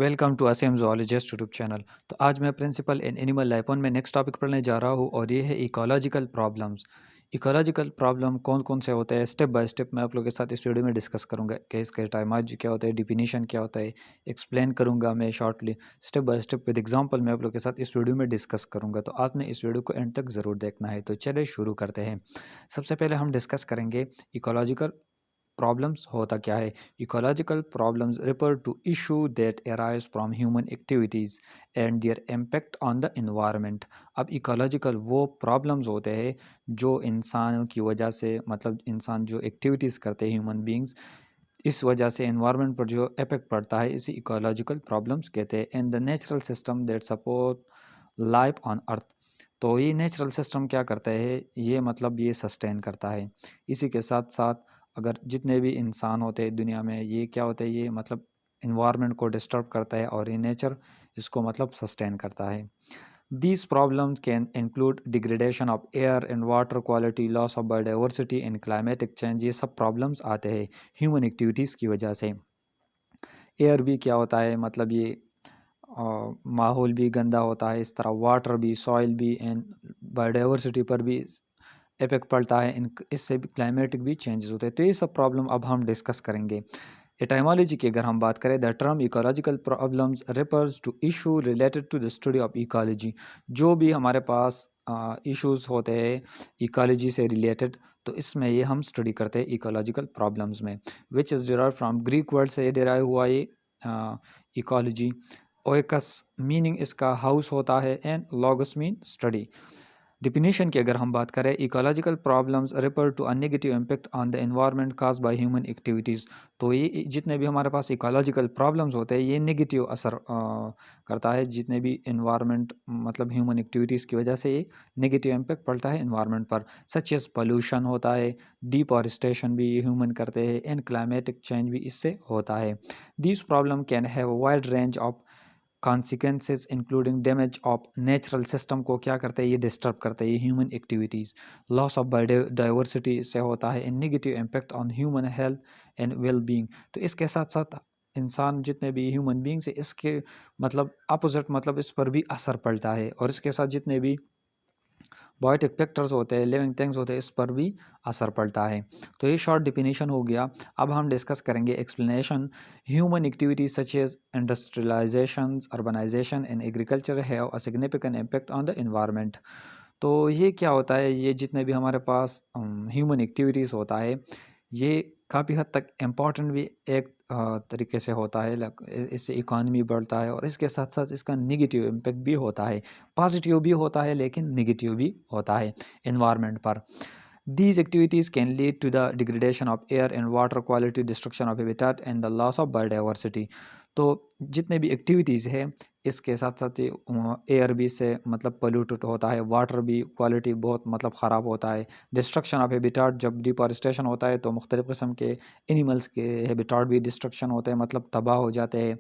Welcome to असेम zoologist YouTube channel. तो आज मैं principle in animal life on में नेक्स्ट टॉपिक पढ़ने जा रहा हूँ और ये है इकोलॉजिकल प्रॉब्लम्स। इकोलॉजिकल प्रॉब्लम कौन कौन से होते हैं, स्टेप बाय स्टेप मैं आप लोगों के साथ इस वीडियो में डिस्कस करूंगा कि इसका टाइमाज क्या होता है, डिफिनीशन क्या होता है, एक्सप्लेन करूंगा मैं shortly step by step with example मैं आप लोगों के साथ इस वीडियो में डिस्कस करूंगा। तो आपने इस वीडियो को एंड तक ज़रूर देखना है। तो चलिए शुरू करते हैं। सबसे पहले हम डिस्कस करेंगे इकोलॉजिकल प्रॉब्लम्स होता क्या है। Ecological problems refer to issue that arise from human activities and their impact on the environment. अब इकोलॉजिकल वो प्रॉब्लम्स होते हैं जो इंसानों की वजह से, मतलब इंसान जो एक्टिविटीज़ करते हैं ह्यूमन बींग्स, इस वजह से एनवायरनमेंट पर जो इफेक्ट पड़ता है, इसे इकोलॉजिकल प्रॉब्लम्स कहते हैं। And the natural system that support life on earth. तो ये नेचुरल सिस्टम क्या करता है, ये मतलब ये सस्टेन करता है। इसी के साथ साथ अगर जितने भी इंसान होते हैं दुनिया में, ये क्या होते हैं, ये मतलब इन्वायरमेंट को डिस्टर्ब करता है और ये नेचर इसको मतलब सस्टेन करता है। These problems can include degradation of air and water quality, loss of biodiversity and climatic change। ये सब प्रॉब्लम्स आते हैं ह्यूमन एक्टिविटीज़ की वजह से। एयर भी क्या होता है, मतलब ये माहौल भी गंदा होता है, इस तरह वाटर भी, सॉइल भी एंड बायोडाइवर्सिटी पर भी इफेक्ट पड़ता है। इन इससे भी क्लाइमेटिक भी चेंजेस होते हैं। तो ये सब प्रॉब्लम अब हम डिस्कस करेंगे। एटाइमोलॉजी की अगर हम बात करें, the term ecological problems refers to issue related to the study of ecology. जो भी हमारे पास इश्यूज होते हैं इकोलॉजी से रिलेटेड, तो इसमें ये हम स्टडी करते हैं इकोलॉजिकल प्रॉब्लम्स में। Which is derive from Greek word से डिराइव हुआ ये इकोलॉजी। ओएकस मीनिंग इसका हाउस होता है and logos mean study. Definition की अगर हम बात करें, ecological problems refer to a negative impact on the environment cause by human activities. तो ये जितने भी हमारे पास इकोलॉजिकल प्रॉब्लम्स होते हैं, ये नेगेटिव असर करता है। जितने भी एनवायरनमेंट, मतलब ह्यूमन एक्टिविटीज़ की वजह से ये नेगेटिव इम्पैक्ट पड़ता है एनवायरनमेंट पर। सच एज पोल्यूशन होता है, डिफॉरेस्टेशन भी ह्यूमन करते हैं एंड क्लाइमेटिक चेंज भी इससे होता है। This problem can have wide range of consequences including damage of natural system को क्या करते हैं, ये डिस्टर्ब करते हैं ये human activities. Loss of biodiversity से होता है and negative impact on human health and well being. तो इसके साथ साथ इंसान जितने भी ह्यूमन बींग्स है, इसके मतलब अपोजिट, मतलब इस पर भी असर पड़ता है। और इसके साथ जितने भी बायोटिक फैक्टर्स होते हैं, लिविंग थिंग्स होते हैं, इस पर भी असर पड़ता है। तो ये शॉर्ट डिफिनीशन हो गया। अब हम डिस्कस करेंगे explanation. Human activities such as industrialisation, urbanisation and agriculture have a significant impact on the environment. तो ये क्या होता है, ये जितने भी हमारे पास ह्यूमन एक्टिविटीज़ होता है, ये काफ़ी हद तक इम्पॉर्टेंट भी एक तरीके से होता है। इससे इकॉनमी बढ़ता है और इसके साथ साथ इसका निगेटिव इम्पैक्ट भी होता है। पॉजिटिव भी होता है लेकिन निगेटिव भी होता है एनवायरनमेंट पर। These activities can lead to the degradation of air and water quality, destruction of habitat and the loss of biodiversity। तो जितने भी एक्टिविटीज़ है, इसके साथ साथ ये एयर भी से मतलब पोल्यूटेड होता है, वाटर भी क्वालिटी बहुत मतलब ख़राब होता है। डिस्ट्रक्शन ऑफ हैबिटाट, जब डिफॉरेस्टेशन होता है तो मुख्तलिफ़ किस्म के एनिमल्स के हैबिटाट भी डिस्ट्रक्शन होते हैं, मतलब तबाह हो जाते हैं।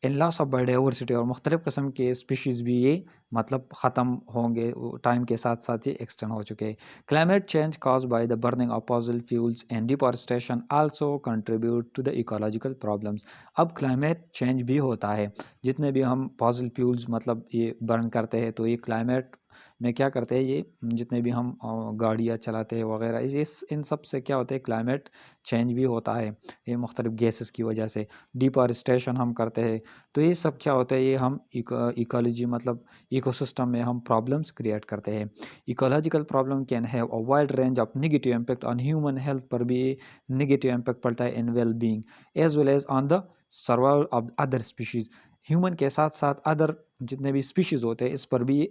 इन लॉस ऑफ बायोडाइवर्सिटी, और मुख्तलिफ़ किस्म के स्पीशीज़ भी ये मतलब ख़त्म होंगे, टाइम के साथ साथ ये एक्सटेंड हो चुके हैं। Climate change cause by the burning of fossil fuels and deforestation also contribute to the ecological problems. अब क्लाइमेट चेंज भी होता है, जितने भी हम फॉसिल फ्यूल्स मतलब ये बर्न करते हैं, तो ये क्लाइमेट में क्या करते हैं, ये जितने भी हम गाड़ियाँ चलाते हैं वगैरह, इस इन सब से क्या होता है, क्लाइमेट चेंज भी होता है ये मुख्तलिफ़ गैसेस की वजह से। डिफॉरेस्टेशन हम करते हैं, तो ये सब क्या होता है, ये हम इकोलॉजी मतलब इकोसिस्टम में हम प्रॉब्लम्स क्रिएट करते हैं। Ecological problem can have a wide range of negative impact on human health पर भी नेगेटिव इम्पैक्ट पड़ता है in well being as well as on the survival of other species. Human के साथ साथ अदर जितने भी स्पीशीज़ होते हैं, इस पर भी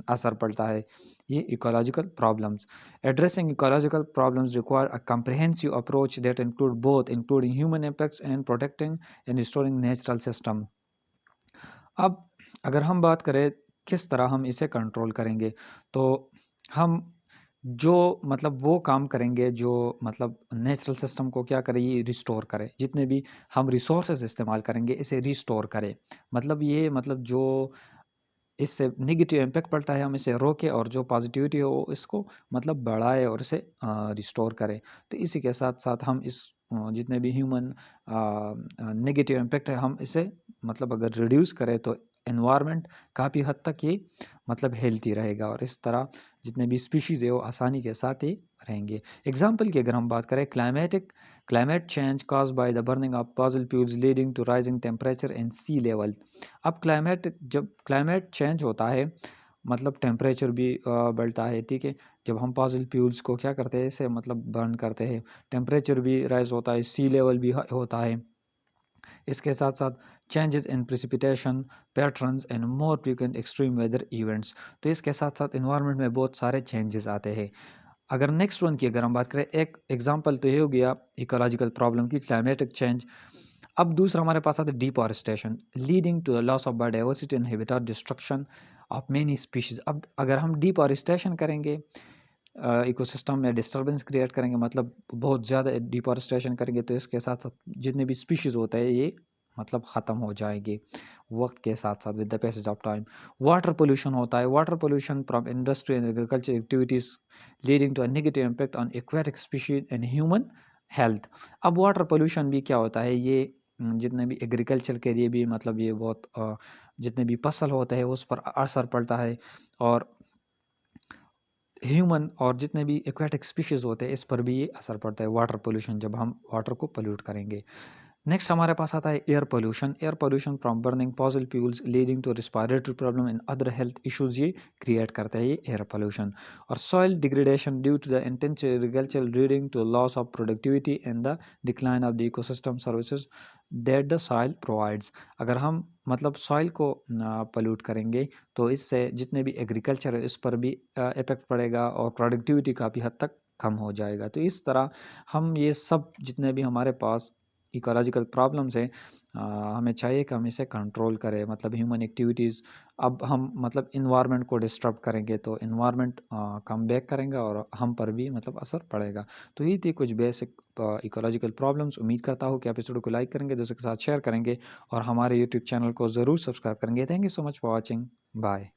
असर पड़ता है ये ecological problems. Addressing ecological problems require a comprehensive approach that include both including human impacts and protecting and restoring natural system। अब अगर हम बात करें किस तरह हम इसे कंट्रोल करेंगे, तो हम जो मतलब वो काम करेंगे जो मतलब नेचुरल सिस्टम को क्या करे, ये रिस्टोर करे। जितने भी हम रिसोर्सेज इस्तेमाल करेंगे, इसे रिस्टोर करे। मतलब ये मतलब जो इससे नेगेटिव इम्पैक्ट पड़ता है, हम इसे रोकें, और जो पॉजिटिविटी हो इसको मतलब बढ़ाए और इसे रिस्टोर करें। तो इसी के साथ साथ हम इस जितने भी ह्यूमन नेगेटिव इम्पैक्ट है हम इसे मतलब अगर रिड्यूस करें तो एनवायरनमेंट काफ़ी हद तक ये मतलब हेल्थी रहेगा और इस तरह जितने भी स्पीशीज़ है वो आसानी के साथ ही रहेंगे। एग्जाम्पल की अगर हम बात करें climate change cause by the burning of fossil fuels leading to rising temperature and sea level. अब जब क्लाइमेट चेंज होता है मतलब टेम्परेचर भी बढ़ता है, ठीक है। जब हम फॉसिल फ्यूल्स को क्या करते हैं इसे मतलब बर्न करते हैं, टेम्परेचर भी राइज होता है, सी लेवल भी होता है। इसके साथ साथ changes in precipitation patterns and more frequent extreme weather events. तो इसके साथ साथ इन्वायरमेंट में बहुत सारे चेंजेस आते हैं। अगर नेक्स्ट वन की अगर हम बात करें, एक एग्जांपल तो ये हो गया इकोलॉजिकल प्रॉब्लम की क्लाइमेटिक चेंज। अब दूसरा हमारे पास आता है deforestation leading to the loss of biodiversity and habitat destruction of many species. अब अगर हम डिफॉरेस्टेशन करेंगे, इकोसिस्टम में डिस्टरबेंस क्रिएट करेंगे, मतलब बहुत ज़्यादा डिफॉरेस्टेशन करेंगे, तो इसके साथ साथ जितने भी स्पीशीज़ होते हैं ये मतलब ख़त्म हो जाएंगे वक्त के साथ साथ with the passage of time. Water pollution होता है, water pollution from industry and agriculture activities leading to a negative impact on aquatic species and human health. अब वाटर पोल्यूशन भी क्या होता है, ये जितने भी एग्रीकल्चर के लिए भी मतलब ये बहुत जितने भी फसल होते हैं उस पर असर पड़ता है, और ह्यूमन और जितने भी एक्वेटिक स्पीशीज़ होते हैं इस पर भी ये असर पड़ता है वाटर पोल्यूशन, जब हम वाटर को पोल्यूट करेंगे। नेक्स्ट हमारे पास आता है air pollution from burning fossil fuels leading to respiratory problem and other health issues ये क्रिएट करता है ये एयर पोल्यूशन। और soil degradation due to the intensive agriculture leading to loss of productivity and the decline of the ecosystem services that the soil provides. अगर हम मतलब soil को pollute करेंगे तो इससे जितने भी एग्रीकल्चर है इस पर भी इफेक्ट पड़ेगा और प्रोडक्टिविटी काफ़ी हद तक कम हो जाएगा। तो इस तरह हम ये सब जितने भी हमारे पास इकोलॉजिकल प्रॉब्लम्स हैं, हमें चाहिए कि हम इसे कंट्रोल करें। मतलब ह्यूमन एक्टिविटीज़, अब हम मतलब इन्वायरमेंट को डिस्टर्ब करेंगे तो इन्वायरमेंट कम बैक करेंगे और हम पर भी मतलब असर पड़ेगा। तो ये थी कुछ बेसिक इकोलॉजिकल प्रॉब्लम्स। उम्मीद करता हूँ कि आप इस वीडियो को लाइक करेंगे, दोस्तों के साथ शेयर करेंगे और हमारे यूट्यूब चैनल को ज़रूर सब्सक्राइब करेंगे। Thank you so much for watching. Bye.